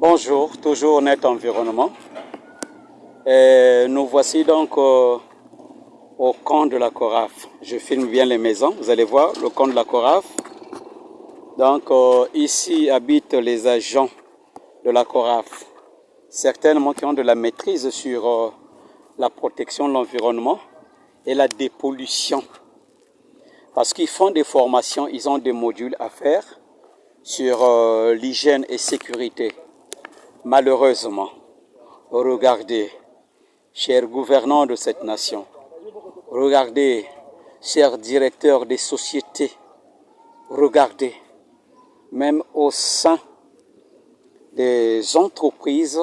Bonjour, toujours Net Environnement. Et nous voici donc au camp de la Coraf. Je filme bien les maisons, vous allez voir le camp de la Coraf. Donc ici habitent les agents de la Coraf, certainement qui ont de la maîtrise sur la protection de l'environnement et la dépollution. Parce qu'ils font des formations, ils ont des modules à faire sur l'hygiène et sécurité. Malheureusement, regardez, chers gouvernants de cette nation, regardez, chers directeurs des sociétés, regardez, même au sein des entreprises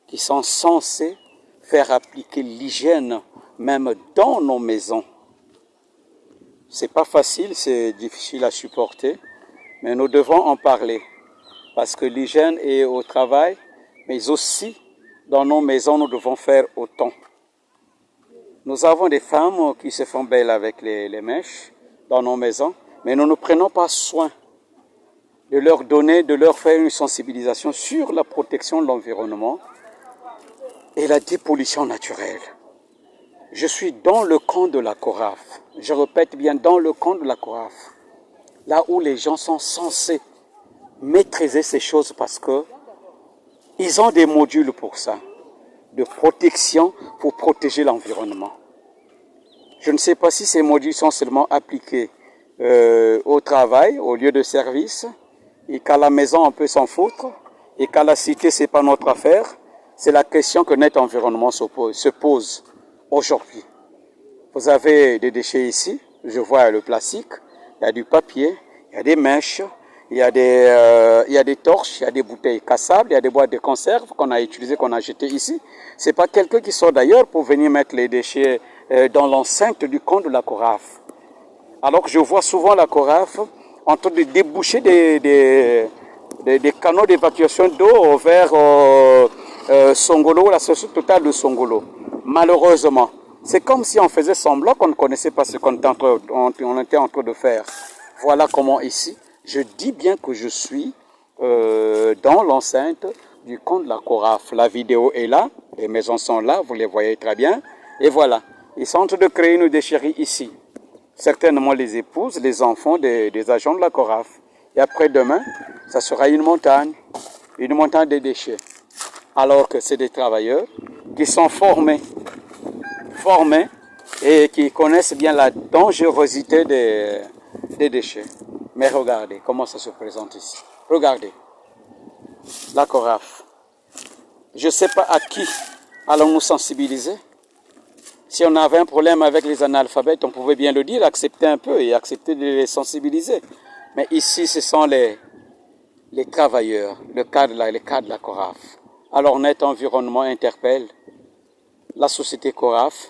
qui sont censées faire appliquer l'hygiène, même dans nos maisons. C'est pas facile, c'est difficile à supporter, mais nous devons en parler, parce que l'hygiène est au travail, mais aussi dans nos maisons, nous devons faire autant. Nous avons des femmes qui se font belles avec les mèches dans nos maisons, mais nous ne prenons pas soin de leur donner, de leur faire une sensibilisation sur la protection de l'environnement et la dépollution naturelle. Je suis dans le camp de la Coraf. Je répète bien, dans le camp de la Coraf. Là où les gens sont censés maîtriser ces choses parce que ils ont des modules pour ça, de protection pour protéger l'environnement. Je ne sais pas si ces modules sont seulement appliqués au travail, au lieu de service, et qu'à la maison on peut s'en foutre, et qu'à la cité c'est pas notre affaire. C'est la question que Net Environnement se pose aujourd'hui. Vous avez des déchets ici, je vois le plastique, il y a du papier, il y a des mèches, il y a des torches, il y a des bouteilles cassables, il y a des boîtes de conserve qu'on a utilisées, qu'on a jetées ici. C'est pas quelqu'un qui sort d'ailleurs pour venir mettre les déchets dans l'enceinte du camp de la Coraf. Alors que je vois souvent la Coraf en train de déboucher des canaux d'évacuation d'eau vers Songolo, la société totale de Songolo. Malheureusement, c'est comme si on faisait semblant qu'on ne connaissait pas ce qu'on était en train de faire. Voilà comment ici, je dis bien que je suis dans l'enceinte du camp de la Coraf. La vidéo est là, les maisons sont là, vous les voyez très bien. Et voilà, ils sont en train de créer une déchetterie ici. Certainement les épouses, les enfants des agents de la Coraf. Et après-demain, ça sera une montagne de déchets. Alors que c'est des travailleurs qui sont formés et qui connaissent bien la dangerosité des déchets. Mais regardez comment ça se présente ici. Regardez, la Coraf. Je ne sais pas à qui allons-nous sensibiliser. Si on avait un problème avec les analphabètes, on pouvait bien le dire, accepter un peu et accepter de les sensibiliser. Mais ici, ce sont les travailleurs, les cas de la Coraf. Alors Net Environnement interpelle la société Coraf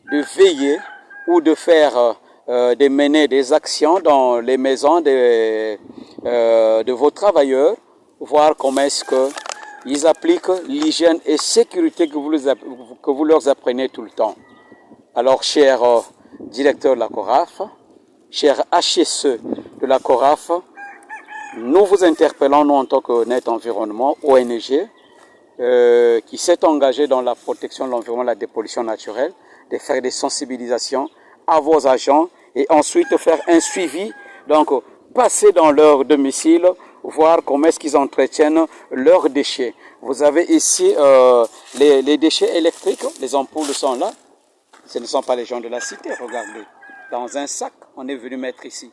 de veiller ou de faire, de mener des actions dans les maisons de vos travailleurs, voir comment est-ce qu'ils appliquent l'hygiène et sécurité que vous leur apprenez tout le temps. Alors, chers directeurs de la Coraf, chers HSE de la Coraf, nous vous interpellons, nous en tant que Net Environnement, ONG, qui s'est engagé dans la protection de l'environnement, la dépollution naturelle, de faire des sensibilisations à vos agents et ensuite faire un suivi, donc passer dans leur domicile, voir comment est-ce qu'ils entretiennent leurs déchets. Vous avez ici les déchets électriques, les ampoules sont là. Ce ne sont pas les gens de la cité, regardez. Dans un sac, on est venu mettre ici.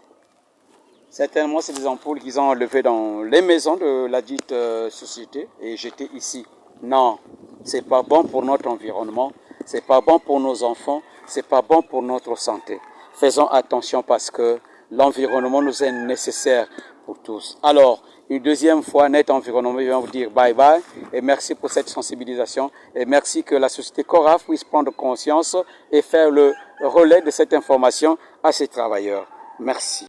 Certainement, c'est des ampoules qu'ils ont enlevées dans les maisons de la dite société et jetées ici. Non, c'est pas bon pour notre environnement, c'est pas bon pour nos enfants, c'est pas bon pour notre santé. Faisons attention parce que l'environnement nous est nécessaire pour tous. Alors, une deuxième fois, Net Environnement, je vais vous dire bye bye et merci pour cette sensibilisation et merci que la société Coraf puisse prendre conscience et faire le relais de cette information à ses travailleurs. Merci.